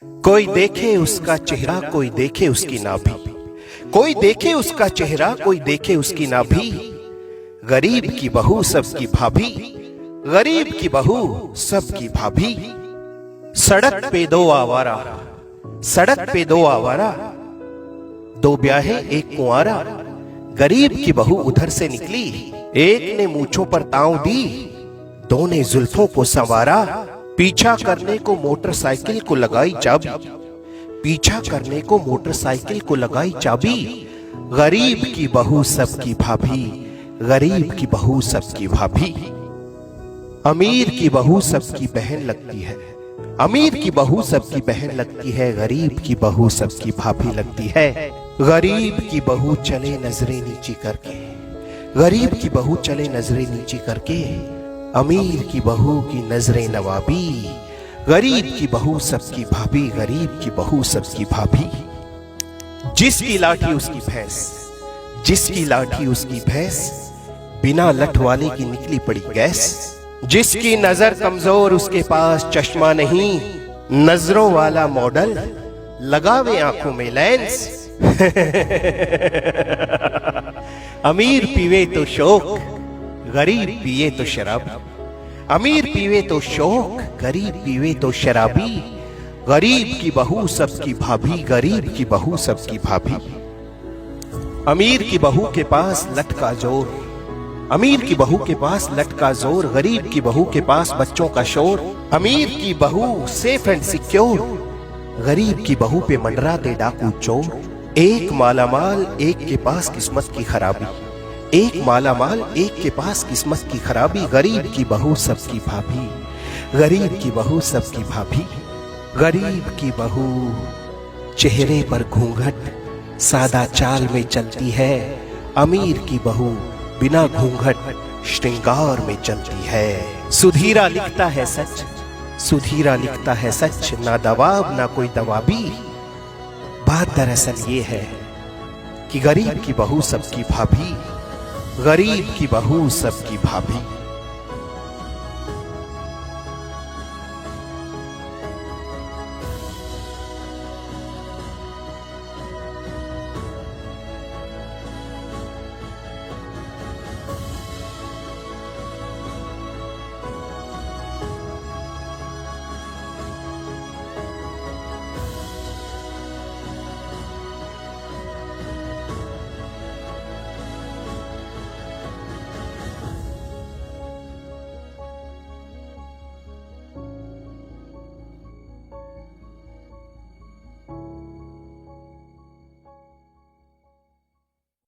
कोई देखे उसका चेहरा, कोई देखे उसकी नाभि, कोई देखे उसका चेहरा, कोई देखे उसकी नाभि। गरीब की बहू सबकी भाभी, गरीब की बहू सबकी भाभी। सड़क पे दो आवारा, सड़क पे दो आवारा, दो ब्याहे एक कुंवारा। गरीब की बहू उधर से निकली, एक ने मूंछों पर ताव दी, दो ने जुल्फों को संवारा। पीछा करने को मोटरसाइकिल को लगाई चाबी, पीछा करने को मोटरसाइकिल को लगाई चाबी। गरीब की बहू सबकी भाभी, गरीब की बहू सबकी भाभी। अमीर की बहू सबकी बहन लगती है, अमीर की बहू सबकी बहन लगती है। गरीब की बहू सबकी भाभी लगती है। गरीब की बहू चले नजरें नीची करके, गरीब की बहू चले नजरें नीची करके। अमीर की बहू की नजरें नवाबी, गरीब की बहू सबकी भाभी, गरीब की बहू सबकी भाभी। जिसकी लाठी उसकी भैंस, जिसकी लाठी उसकी भैंस, बिना लठ वाले की निकली पड़ी गैस। जिसकी नजर कमजोर उसके पास चश्मा नहीं, नजरों वाला मॉडल लगावे आंखों में लेंस। अमीर पीवे तो शौक, गरीब पिए तो शराबी। अमीर पीवे तो शौक, गरीब पीवे तो शराबी। गरीब की बहू सबकी भाभी, गरीब की बहू सबकी भाभी। अमीर की बहू के पास लठ का जोर, अमीर की बहू के पास लठ का जोर, गरीब की बहू के पास बच्चों का शोर। अमीर की बहू सेफ एंड सिक्योर, गरीब की बहू पे मंडरा दे डाकू चोर। एक मालामाल एक के पास किस्मत की खराबी, एक मालामाल एक के पास किस्मत की खराबी। गरीब की बहू सबकी भाभी, गरीब की बहू सबकी भाभी। गरीब की बहू चेहरे पर घूंघट, सादा चाल में चलती है। अमीर की बहू बिना घूंघट श्रृंगार में चलती है। सुधीरा लिखता है सच, सुधीरा लिखता है सच, ना दवाब ना कोई दवाबी। बात दरअसल ये है कि गरीब की बहू सबकी भाभी, गरीब की बहू सबकी भाभी।